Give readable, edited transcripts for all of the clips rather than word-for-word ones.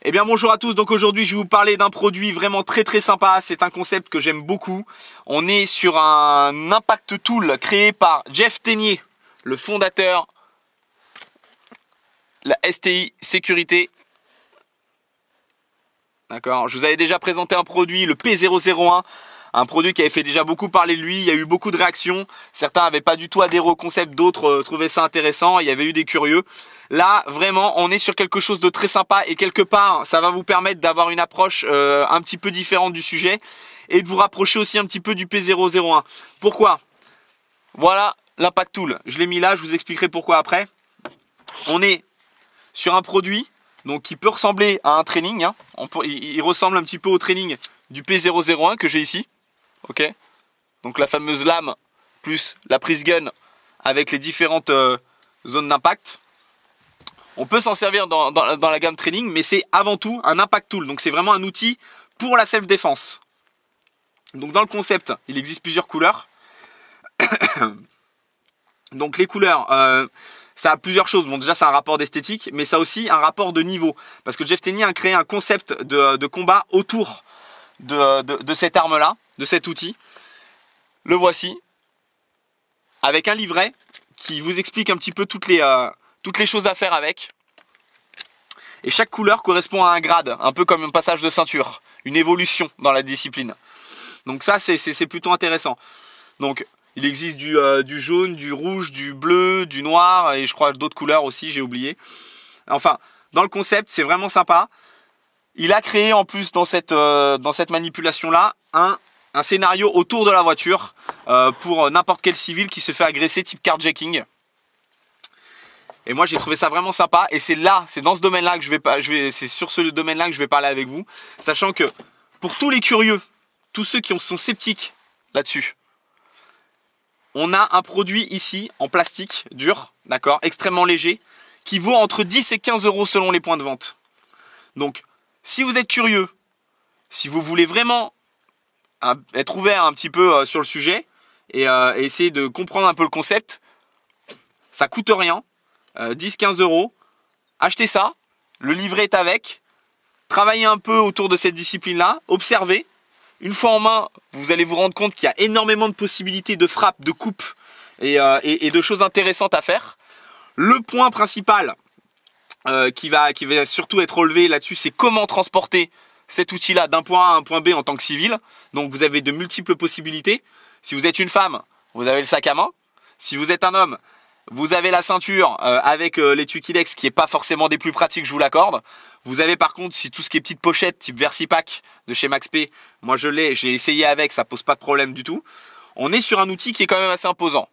Eh bien bonjour à tous, donc aujourd'hui je vais vous parler d'un produit vraiment très sympa, c'est un concept que j'aime beaucoup. On est sur un impact tool créé par Jeff Tenier, le fondateur de la STI Sécurité. D'accord, je vous avais déjà présenté un produit, le P001, un produit qui avait fait déjà beaucoup parler de lui, il y a eu beaucoup de réactions, certains n'avaient pas du tout adhéré au concept, d'autres trouvaient ça intéressant, il y avait eu des curieux. Là, vraiment, on est sur quelque chose de très sympa et quelque part, ça va vous permettre d'avoir une approche un petit peu différente du sujet et de vous rapprocher aussi un petit peu du P001. Pourquoi? Voilà l'Impact Tool. Je l'ai mis là, je vous expliquerai pourquoi après. On est sur un produit donc, qui peut ressembler à un training. Hein. Il ressemble un petit peu au training du P001 que j'ai ici. Ok. Donc la fameuse lame plus la prise gun avec les différentes zones d'impact. On peut s'en servir dans la gamme training, mais c'est avant tout un impact tool. Donc c'est vraiment un outil pour la self-défense. Donc dans le concept, il existe plusieurs couleurs. Donc les couleurs, ça a plusieurs choses. Bon déjà c'est un rapport d'esthétique, mais ça a aussi un rapport de niveau. Parce que Jeff Tenier a créé un concept de combat autour de cette arme-là, de cet outil. Le voici. Avec un livret qui vous explique un petit peu toutes les choses à faire avec. Et chaque couleur correspond à un grade, un peu comme un passage de ceinture, une évolution dans la discipline. Donc ça c'est plutôt intéressant. Donc il existe du jaune, du rouge, du bleu, du noir et je crois d'autres couleurs aussi, j'ai oublié. Enfin, dans le concept, c'est vraiment sympa. Il a créé en plus dans cette manipulation-là un scénario autour de la voiture pour n'importe quel civil qui se fait agresser type carjacking. Et moi j'ai trouvé ça vraiment sympa et c'est dans ce domaine-là que c'est sur ce domaine-là que je vais parler avec vous, sachant que pour tous les curieux, tous ceux qui sont sceptiques là-dessus, on a un produit ici en plastique dur, d'accord, extrêmement léger, qui vaut entre 10 et 15 € selon les points de vente. Donc si vous êtes curieux, si vous voulez vraiment être ouvert un petit peu sur le sujet et essayer de comprendre un peu le concept, ça coûte rien. 10-15 €, achetez ça, le livret est avec, travaillez un peu autour de cette discipline-là, observez. Une fois en main, vous allez vous rendre compte qu'il y a énormément de possibilités de frappe, de coupe et de choses intéressantes à faire. Le point principal qui va surtout être relevé là-dessus, c'est comment transporter cet outil-là d'un point A à un point B en tant que civil. Donc vous avez de multiples possibilités. Si vous êtes une femme, vous avez le sac à main. Si vous êtes un homme, vous avez la ceinture avec les Tukilex qui n'est pas forcément des plus pratiques, je vous l'accorde. Vous avez par contre, si tout ce qui est petite pochette type Versipack de chez Max P, moi j'ai essayé avec, ça pose pas de problème du tout. On est sur un outil qui est quand même assez imposant.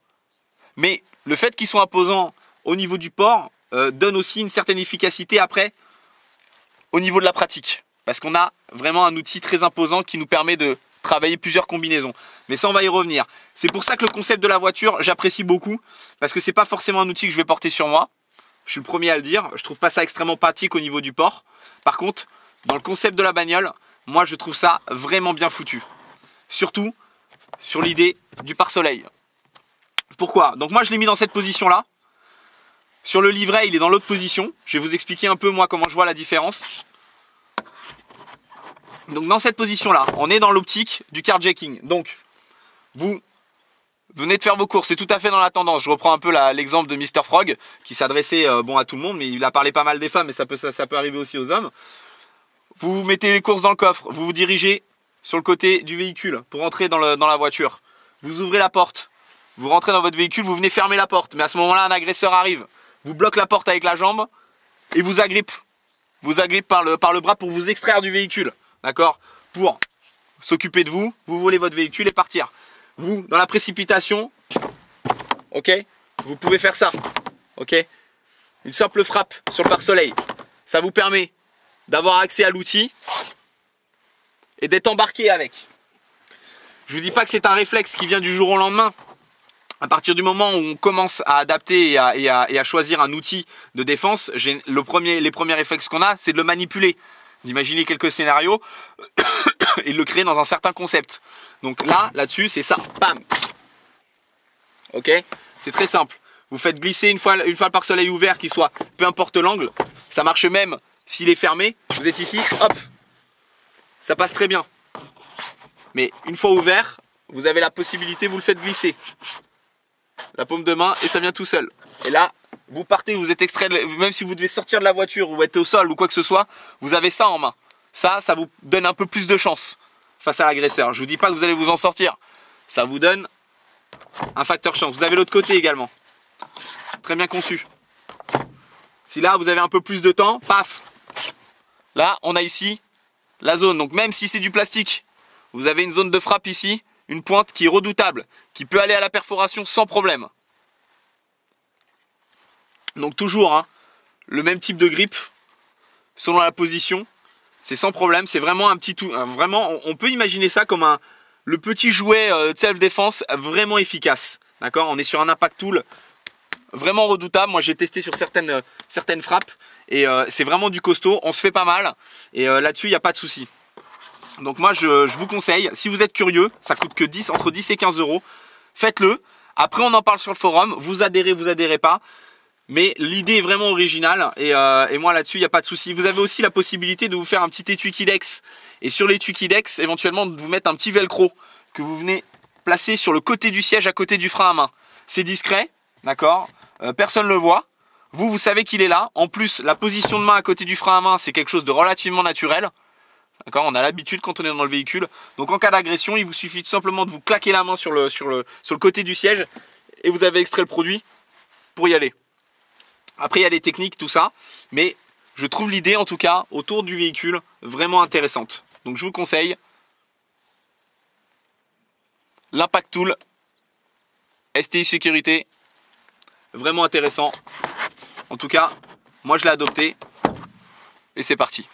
Mais le fait qu'il soit imposant au niveau du port donne aussi une certaine efficacité après au niveau de la pratique. Parce qu'on a vraiment un outil très imposant qui nous permet de travailler plusieurs combinaisons. Mais ça on va y revenir. C'est pour ça que le concept de la voiture j'apprécie beaucoup. Parce que c'est pas forcément un outil que je vais porter sur moi. Je suis le premier à le dire. Je trouve pas ça extrêmement pratique au niveau du port. Par contre, dans le concept de la bagnole, moi je trouve ça vraiment bien foutu. Surtout sur l'idée du pare-soleil. Pourquoi? Donc moi je l'ai mis dans cette position là. Sur le livret il est dans l'autre position. Je vais vous expliquer un peu moi comment je vois la différence. Donc dans cette position là, on est dans l'optique du carjacking. Donc vous venez de faire vos courses, c'est tout à fait dans la tendance. Je reprends un peu l'exemple de Mr Frog qui s'adressait à tout le monde, mais il a parlé pas mal des femmes et ça peut arriver aussi aux hommes. Vous mettez les courses dans le coffre, vous vous dirigez sur le côté du véhicule pour entrer dans la voiture. Vous ouvrez la porte, vous rentrez dans votre véhicule, vous venez fermer la porte. Mais à ce moment-là, un agresseur arrive, vous bloque la porte avec la jambe et vous agrippe. Vous agrippe par le bras pour vous extraire du véhicule. D'accord? Pour s'occuper de vous, vous volez votre véhicule et partir. Vous, dans la précipitation, ok, vous pouvez faire ça, ok. Une simple frappe sur le pare-soleil, ça vous permet d'avoir accès à l'outil et d'être embarqué avec. Je ne vous dis pas que c'est un réflexe qui vient du jour au lendemain. À partir du moment où on commence à adapter et à choisir un outil de défense, les premiers réflexes qu'on a, c'est de le manipuler. D'imaginer quelques scénarios et de le créer dans un certain concept. Donc là-dessus, c'est ça. Bam. Ok. C'est très simple. Vous faites glisser une fois le pare-soleil ouvert, qu'il soit, peu importe l'angle. Ça marche même S'il est fermé, vous êtes ici, hop, ça passe très bien. Mais une fois ouvert, vous avez la possibilité, vous le faites glisser. La paume de main et ça vient tout seul. Et là, vous partez, vous êtes extrait, même si vous devez sortir de la voiture ou être au sol ou quoi que ce soit, vous avez ça en main. Ça vous donne un peu plus de chance face à l'agresseur. Je vous dis pas que vous allez vous en sortir. Ça vous donne un facteur chance. Vous avez l'autre côté également. Très bien conçu. Si là, vous avez un peu plus de temps, paf. Là, on a ici la zone. Donc même si c'est du plastique, vous avez une zone de frappe ici, une pointe qui est redoutable, qui peut aller à la perforation sans problème. Donc toujours hein, le même type de grip selon la position, c'est sans problème. C'est vraiment un petit tout. Vraiment, on peut imaginer ça comme le petit jouet de self-défense vraiment efficace. D'accord, on est sur un impact tool vraiment redoutable. Moi j'ai testé sur certaines frappes et c'est vraiment du costaud. On se fait pas mal et là-dessus il n'y a pas de souci. Donc moi je vous conseille, si vous êtes curieux, ça coûte que entre 10 et 15 euros. Faites-le. Après on en parle sur le forum. Vous adhérez pas. Mais l'idée est vraiment originale et moi là-dessus il n'y a pas de souci. Vous avez aussi la possibilité de vous faire un petit étui Kidex. Et sur l'étui Kidex, éventuellement de vous mettre un petit velcro que vous venez placer sur le côté du siège à côté du frein à main. C'est discret, d'accord, personne ne le voit. Vous savez qu'il est là. En plus, la position de main à côté du frein à main, c'est quelque chose de relativement naturel. D'accord, on a l'habitude quand on est dans le véhicule. Donc en cas d'agression, il vous suffit tout simplement de vous claquer la main sur le côté du siège et vous avez extrait le produit pour y aller. Après, il y a les techniques, tout ça, mais je trouve l'idée, en tout cas, autour du véhicule, vraiment intéressante. Donc, je vous conseille l'Impact Tool STI Sécurité, vraiment intéressant. En tout cas, moi, je l'ai adopté et c'est parti.